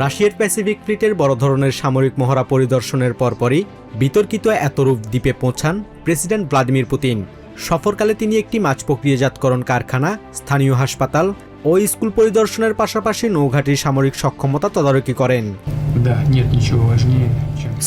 রাশিয়ার প্যাসিফিক ফ্লিটের বড় ধরনের সামরিক মহড়া পরিদর্শনের পরপরই বিতর্কিত এতরূপ দ্বীপে পৌঁছান প্রেসিডেন্ট ভ্লাদিমির পুতিন। সফরকালে তিনি একটি মাছ প্রক্রিয়াজাতকরণ কারখানা, স্থানীয় হাসপাতাল ও স্কুল পরিদর্শনের পাশাপাশি নৌঘাটির সামরিক সক্ষমতা তদারকি করেন।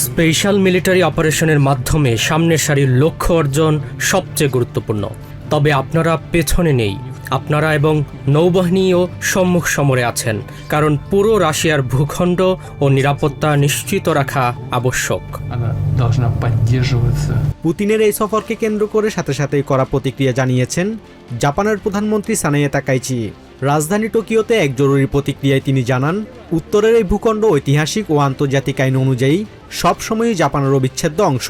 স্পেশাল মিলিটারি অপারেশনের মাধ্যমে সামনের সারির লক্ষ্য অর্জন সবচেয়ে গুরুত্বপূর্ণ। তবে আপনারা পেছনে নেই, আপনারা এবং নৌবাহিনীও সম্মুখ সমরে আছেন, কারণ পুরো রাশিয়ার ভূখণ্ড ও নিরাপত্তা নিশ্চিত রাখা আবশ্যক। পুতিনের এই সফরকে কেন্দ্র করে সাথে সাথেই কড়া প্রতিক্রিয়া জানিয়েছেন জাপানের প্রধানমন্ত্রী সানায়ে তাকাইচি। রাজধানী টোকিওতে এক জরুরি প্রতিক্রিয়ায় তিনি জানান, উত্তরের এই ভূখণ্ড ঐতিহাসিক ও আন্তর্জাতিক আইন অনুযায়ী সবসময়ই জাপানের অবিচ্ছেদ্য অংশ।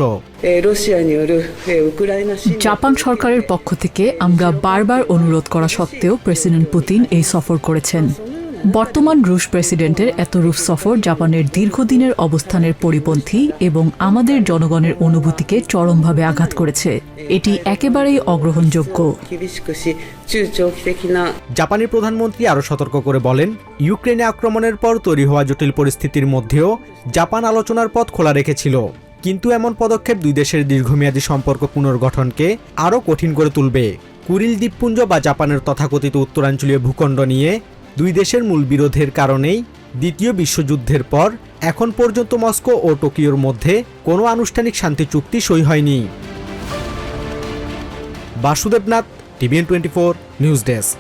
জাপান সরকারের পক্ষ থেকে আমরা বারবার অনুরোধ করা সত্ত্বেও প্রেসিডেন্ট পুতিন এই সফর করেছেন। বর্তমান রুশ প্রেসিডেন্টের এতরূপ সফর জাপানের দীর্ঘদিনের অবস্থানের পরিপন্থী এবং আমাদের জনগণের অনুভূতিকে চরমভাবে আঘাত করেছে। এটি একেবারেই অগ্রহণযোগ্য। জাপানি প্রধানমন্ত্রী আরও সতর্ক করে বলেন, ইউক্রেনে আক্রমণের পর তৈরি হওয়া জটিল পরিস্থিতির মধ্যেও জাপান আলোচনার পথ খোলা রেখেছিল, কিন্তু এমন পদক্ষেপ দুই দেশের দীর্ঘমেয়াদী সম্পর্ক পুনর্গঠনকে আরও কঠিন করে তুলবে। কুরিল দ্বীপপুঞ্জ বা জাপানের তথাকথিত উত্তরাঞ্চলীয় ভূখণ্ড নিয়ে দুই দেশের মূল বিরোধের কারণেই দ্বিতীয় বিশ্বযুদ্ধের পর এখন পর্যন্ত মস্কো ও টোকিওর মধ্যে কোনো আনুষ্ঠানিক শান্তি চুক্তি সই হয়নি। Basudeb Nath, TVN24 news desk.